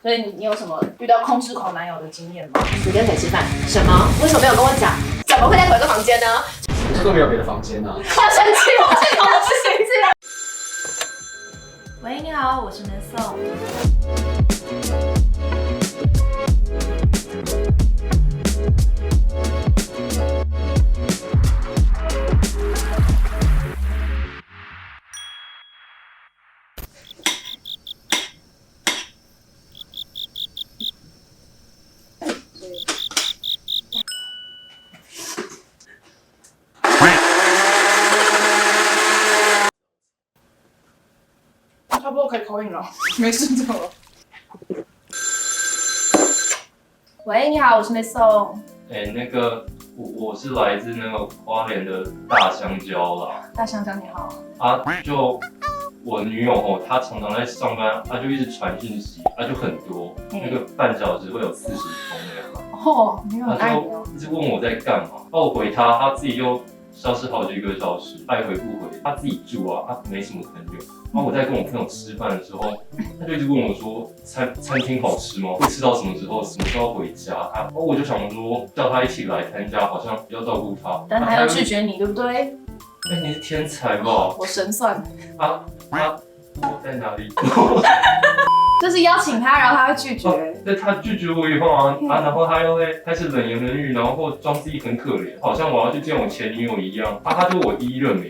所以你有什么遇到控制狂男友的经验吗？你跟谁吃饭？什么？为什么没有跟我讲？怎么会在同一个房间呢？不是都没有别的房间啊？要生气了，这种不行，这样。喂，你好，我是 Miss Song。差不多可以口音了，没事就了。喂，你好，我是 Miss Song。那个我是来自那个花莲的大香蕉啦。大香蕉你好。就我女友哦，她常常在上班，她就一直传讯息，就很多，那个半小时会有40封那样。哦，女友很爱她你哦。就一直问我在干嘛，我回她，她自己就消失好几个小时，爱回不回。她自己住啊，她没什么朋友。然后我在跟我朋友吃饭的时候，他就一直问我说餐厅好吃吗？会吃到什么时候？什么时候回家？然后我就想说叫他一起来参加，好像比较照顾他。但他又拒绝你，对不对？你是天才吧？我神算。我在哪里？就是邀请他，然后他会拒绝。对，他拒绝我以后然后他又会开始冷言冷语，然后装自己很可怜，好像我要去见我前女友一样。他就我第一任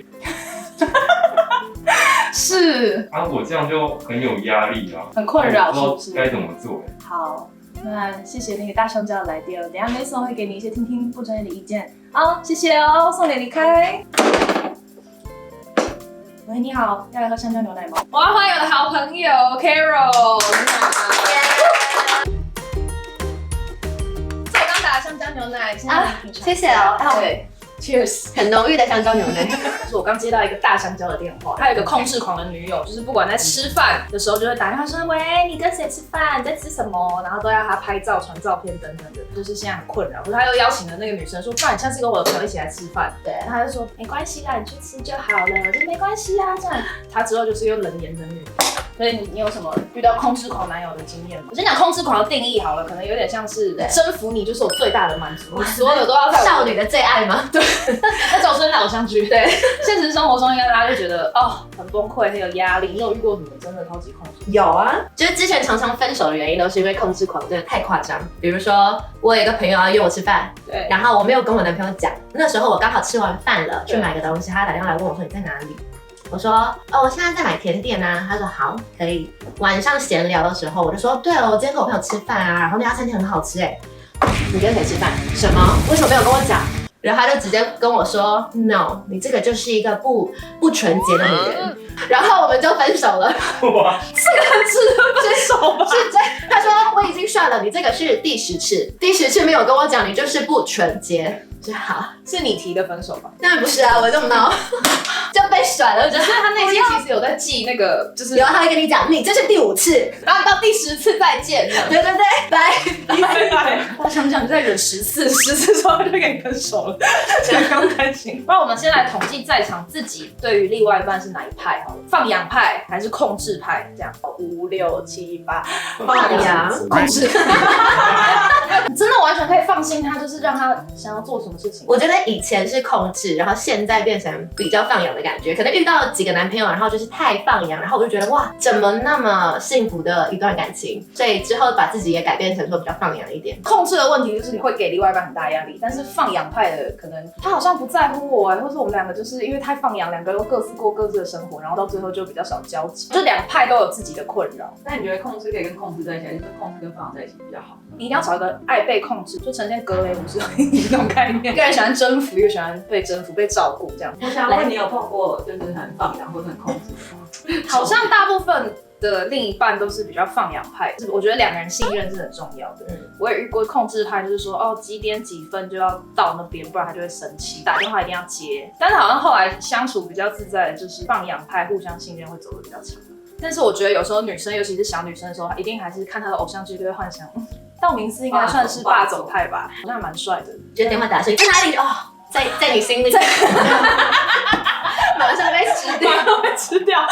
是我这样就很有压力啊，很困扰，是不是？该怎么做？好，那谢谢那个大香蕉的来电，等一下 Mason 会给你一些听听不专业的意见。好，谢谢哦，送你离开。喂，你好，要来喝香蕉牛奶吗？我要欢迎我的好朋友 Carol， 你好。这我刚打的香蕉牛奶，现在品尝。谢谢哦。对。Cheers， 很浓郁的香蕉牛奶。就是我刚接到一个大香蕉的电话，他有一个控制狂的女友，就是不管在吃饭的时候就会打电话说，喂，你跟谁吃饭？你在吃什么？然后都要他拍照、传照片等等的，就是现在很困扰。他又邀请了那个女生说，不然你下次跟我的朋友一起来吃饭。对，然后他就说没关系啦，你去吃就好了。我说没关系啊，这样。他之后就是又冷言冷语。所以你有什么遇到控制狂男友的经验吗？我先讲控制狂的定义好了，可能有点像是征服你就是我最大的满足，所有都要在我少女的最爱吗？对，那种是偶像剧。对，现实生活中应该大家就觉得很崩溃，很有压力。你有遇过什么真的超级控制？有啊，就是之前常常分手的原因都是因为控制狂真的太夸张。比如说我有一个朋友要约我吃饭，对，然后我没有跟我男朋友讲，那时候我刚好吃完饭了，去买个东西，他打电话来问我说你在哪里？我说我现在在买甜点啊。他说好，可以。晚上闲聊的时候，我就说对了，我今天跟我朋友吃饭啊，然后那家餐厅很好吃哎。你跟谁吃饭？什么？为什么没有跟我讲？然后他就直接跟我说 ，No， 你这个就是一个不纯洁的女人。然后我们就分手了。哇，这个很值得分手吧？是这，他说我已经算了，你这个是第10次，第10次没有跟我讲，你就是不纯洁。就好，是你提的分手吧？当然不是啊，我这么孬就被甩了。我觉得他内心其实有在记那个，就是然后他会跟你讲，你这是第5次，然后到第10次再见。对对对，拜。我想想，你再忍10次，10次之后就跟你分手了，健康开心。不然我们先来统计在场自己对于另外一半是哪一派好了，放养派还是控制派？这样5、6、7、8，放养控制。你真的完全可以放心他，就是让他想要做什么事情。我觉得以前是控制，然后现在变成比较放养的感觉。可能遇到几个男朋友，然后就是太放养，然后我就觉得哇，怎么那么幸福的一段感情？所以之后把自己也改变成说比较放养一点。控制的问题就是你会给另外一半很大压力，但是放养派的可能他好像不在乎我或是我们两个就是因为太放养，两个都各自过各自的生活，然后到最后就比较少交集。就两派都有自己的困扰。那你觉得控制可以跟控制在一起，还是控制跟放养在一起比较好？你一定要找一个爱被控制，就呈现格雷五十那种概念。一个人喜欢征服，一个喜欢被征服、被照顾这样。我想问你有碰过就是很放养或者很控制的吗？好像大部分的另一半都是比较放养派，我觉得两个人信任是很重要的。我也遇过控制派，就是说几点几分就要到那边，不然他就会生气，打电话一定要接。但是好像后来相处比较自在的，就是放养派互相信任会走得比较长。但是我觉得有时候女生，尤其是小女生的时候，一定还是看她的偶像剧就会幻想，道明寺应该算是霸总派吧，好像蛮帅的。觉得电话打声在哪里？在你心里，马上被吃掉，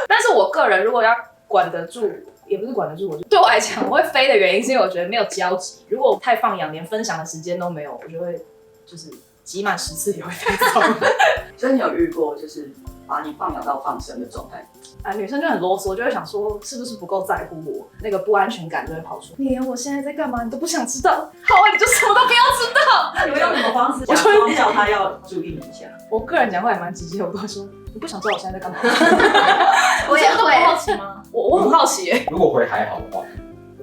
但是我个人如果要管得住也不是管得住我，对我来讲，我会飞的原因是因为我觉得没有交集。如果太放养，连分享的时间都没有，我就会就是集满10次也会飞走。所以你有遇过就是把你放养到放生的状态？女生就很啰嗦，就会想说是不是不够在乎我，那个不安全感就会跑出来。你连我现在在干嘛你都不想知道，好啊，你就什么都不要知道。那你会用什么方式假装叫他要注意你一下？我个人讲话也蛮直接，我都会说你不想知道我现在在干嘛？我也你都不好会，奇吗？我很好奇耶。如果回还好的话，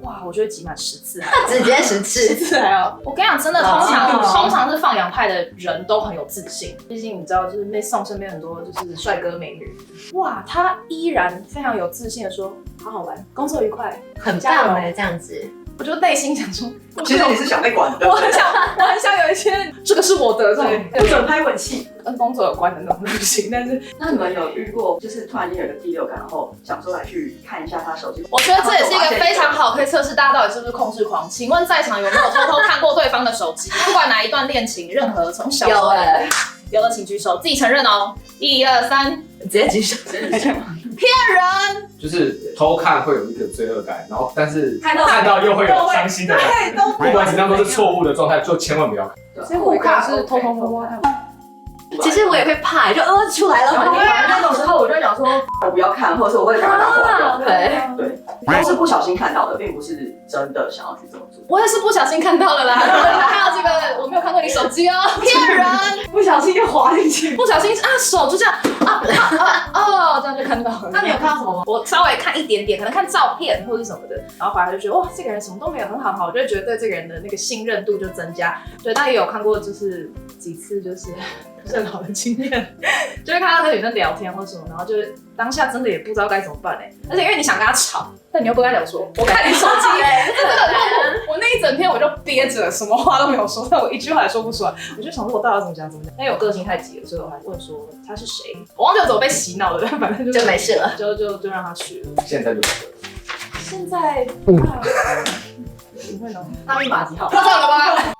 哇，我觉得集满10次直接10次。次还要。我跟你讲，真的，通常是放养派的人都很有自信。毕竟你知道，就是妹送身边很多就是帅哥美女，哇，他依然非常有自信的说，好好玩，工作愉快，很加油棒哎，这样子。我就内心想说，其实你是想被管的，我很想有一天这个是我的这种不准拍吻戏。跟工作有关的那种不行，但是那你们有遇过就是突然间有个第六感，然后想说来去看一下他手机？我觉得这也是一个非常好可以测试大家到底是不是控制狂。请问在场有没有偷偷看过对方的手机？不管哪一段恋情，任何从小有哎，有的请举手，自己承认哦。1、2、3，直接举手。骗人！就是偷看会有一个罪恶感，然后但是看到又会有伤心的感觉。对，都不管怎样都是错误的状态，就千万不要看。所以我可能是偷偷摸摸看。其实我也会怕，就出来了。然后那种时候我就想说，我不要看，或者是我会把它划掉。对，都是不小心看到的，并不是真的想要去这么做。我也是不小心看到了啦，看到这个我没有看过你手机哦，骗人！不小心就滑进去。不小心手就这样这样就看到了。那你有看到什么吗？我稍微看一点点，可能看照片或者什么的，然后回来就觉得哇，这个人什么都没有，很好，我就会觉得对这个人的那个信任度就增加。对，但也有看过就是几次就是不是很好的经验，就会看到跟女生聊天或什么，然后就是当下真的也不知道该怎么办而且因为你想跟她吵，但你又不跟她讲说，我看你手机，真的很痛苦。我那一整天我就憋着，什么话都没有说，但我一句话也说不出来。我就想说我到底要怎么讲。但因为我个性太急了，所以我还问说他是谁，我忘记我怎么被洗脑的，但反正就没事了，就让他去了。现在就现在你会呢？他密码几号？不知道了吧？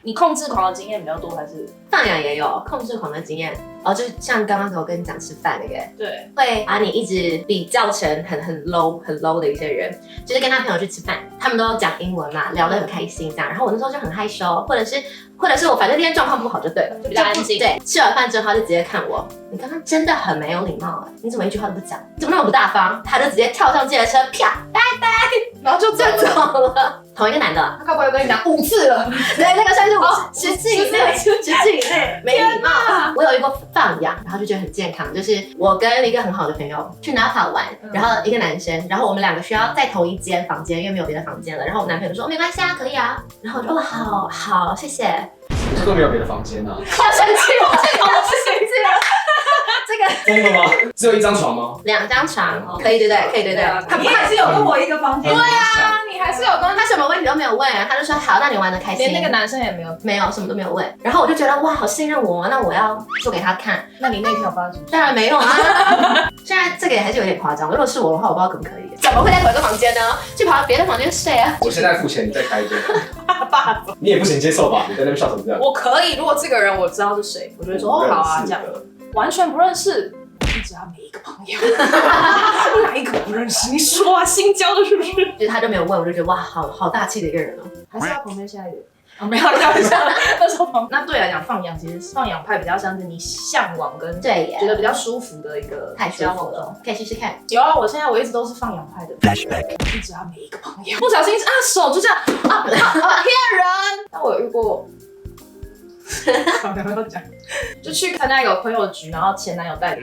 你控制狂的经验比较多还是？放养也有控制狂的经验哦，就像刚刚我跟你讲吃饭那个，对，会把你一直比较成很 low 的一些人，就是跟他朋友去吃饭，他们都讲英文嘛，聊得很开心这样，然后我那时候就很害羞，或者是我反正那天状况不好就对了，就比较安静。对，吃完饭之后他就直接看我，你刚刚真的很没有礼貌你怎么一句话都不讲，怎么那么不大方？他就直接跳上计程车，啪，拜拜，然后就走了。同一个男的，他该不会跟你讲5次了？对，那个算是10次以内没礼貌。我有一个放养，然后就觉得很健康，就是我跟一个很好的朋友去哪跑玩，然后一个男生，然后我们2个需要在同一间房间，因为没有别的房间了。然后我男朋友说没关系啊，可以啊。然后我就好，谢谢。这都没有别的房间啊？好生气，我生气了。这个疯了吗？只有1张床吗？2张床，可以对不对？可以对不对？你还是有跟我一个房间。对啊，你还是有跟他什么问题都没有问他就说好，那你玩得开心。连那个男生也没有，什么都没有问。然后我就觉得哇，好信任我，那我要做给他看。那你那天有发生？当然没有啊。虽然这个也还是有点夸张，如果是我的话，我不知道可不可以。怎么会在同一个房间呢？去跑到别的房间睡啊？我现在付钱，你再开一间。你也不行接受吧？你在那边笑成这样。我可以，如果这个人我知道是谁，我就会说哦好啊这样。完全不认识，一直要每一个朋友，哪一个不认识？你说啊，新交的是不是？就是他就没有问，我就觉得哇，好大气的一个人哦。还是要旁边下一点。没有开玩笑，那时候那对来讲，放养其实放养派比较像是你向往跟对耶，觉得比较舒服的一个太舒服了，可以试试看。有啊，我一直都是放养派的，一直要每一个朋友，不小心手就这样骗人。但我有遇过。就去参加一个朋友局，然后前男友带你。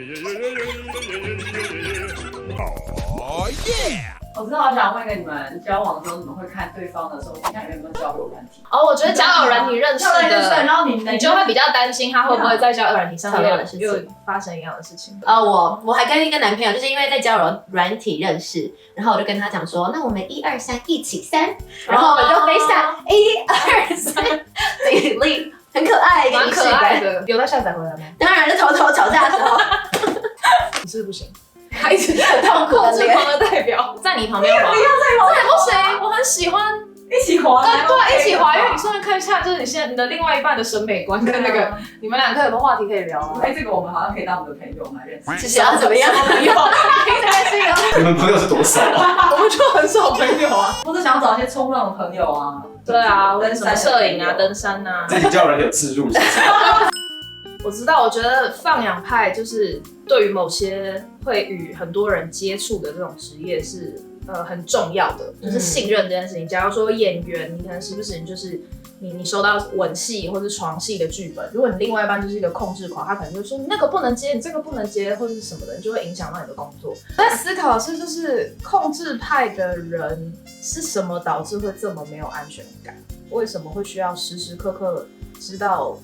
我知道，我想问一个，你们交往的时候，你们会看对方的手机，看有没有交友软体？我觉得交友软体认识的，然后你就会比较担心他会不会在交友软体上又发生一样的事情。我还跟一个男朋友，就是因为在交友软体认识，然后我就跟他讲说，那我们1、2、3一起3，然后我们就飞下1、2、3，比例很可爱，蛮可爱的。有在下载回来吗？当然是偷偷吵架的时候，你是不行。还一直很痛苦控制狂的代表在你旁边滑，这也不行，我很喜欢一起滑，对，一起滑，因为你顺便看一下，就是你的另外一半的审美观跟那个你们两个有个话题可以聊啊。这个我们好像可以当我们的朋友来认识。其实要怎么样的朋友？你们朋友是多少啊？我们就很少朋友啊。或是想要找一些冲浪的朋友啊。对啊，登山、摄影啊，登山啊。这集叫人有自入，是不是？我知道，我觉得放养派就是对于某些会与很多人接触的这种职业是很重要的，就是信任这件事情。假如说演员，你可能时不时就是你收到吻戏或是床戏的剧本，如果你另外一半就是一个控制狂，他可能就说你那个不能接，你这个不能接，或者是什么的，你就会影响到你的工作。我在思考的是，就是控制派的人是什么导致会这么没有安全感？为什么会需要时时刻刻知道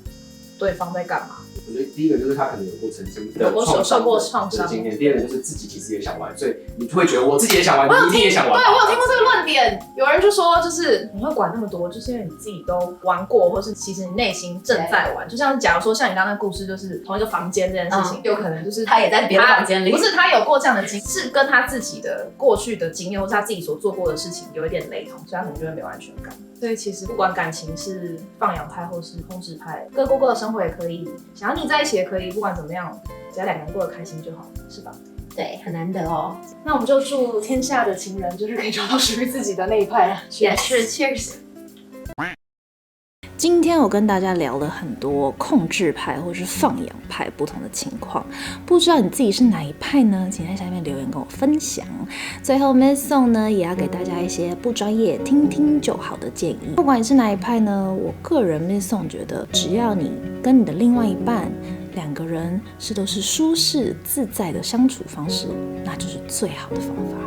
对方在干嘛？我觉得第一个就是他可能有过曾经的受过创伤经验，第二个就是自己其实也想玩，所以你会觉得我自己也想玩，你一定也想玩。对，我有听过这个论点，有人就说，就是你会管那么多，就是因为你自己都玩过，或是其实你内心正在玩。就像假如说像你刚刚那故事，就是同一个房间这件事情，有可能就是他也在别的房间里，不是他有过这样的经历，是跟他自己的过去的经验，或是他自己所做过的事情有一点雷同，所以他可能就会没有安全感。所以其实不管感情是放养派或是控制派，各过各的生活也可以，想要腻在一起也可以，不管怎么样，只要两个人过得开心就好，是吧？对，很难得哦。那我们就祝天下的情人就是可以找到属于自己的那一派。也是 ，Cheers。今天我跟大家聊了很多控制派或是放养派不同的情况，不知道你自己是哪一派呢？请在下面留言跟我分享。最后 Miss Song 呢也要给大家一些不专业听听就好的建议。不管你是哪一派呢，我个人 Miss Song 觉得，只要你跟你的另外一半两个人都是舒适自在的相处方式，那就是最好的方法。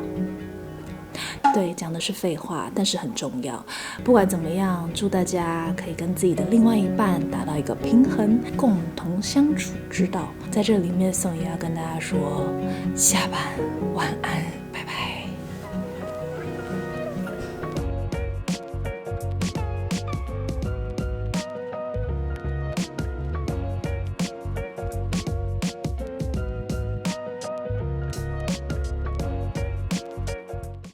对，讲的是废话，但是很重要。不管怎么样，祝大家可以跟自己的另外一半达到一个平衡，共同相处之道。在这里面，宋也要跟大家说，下班晚安。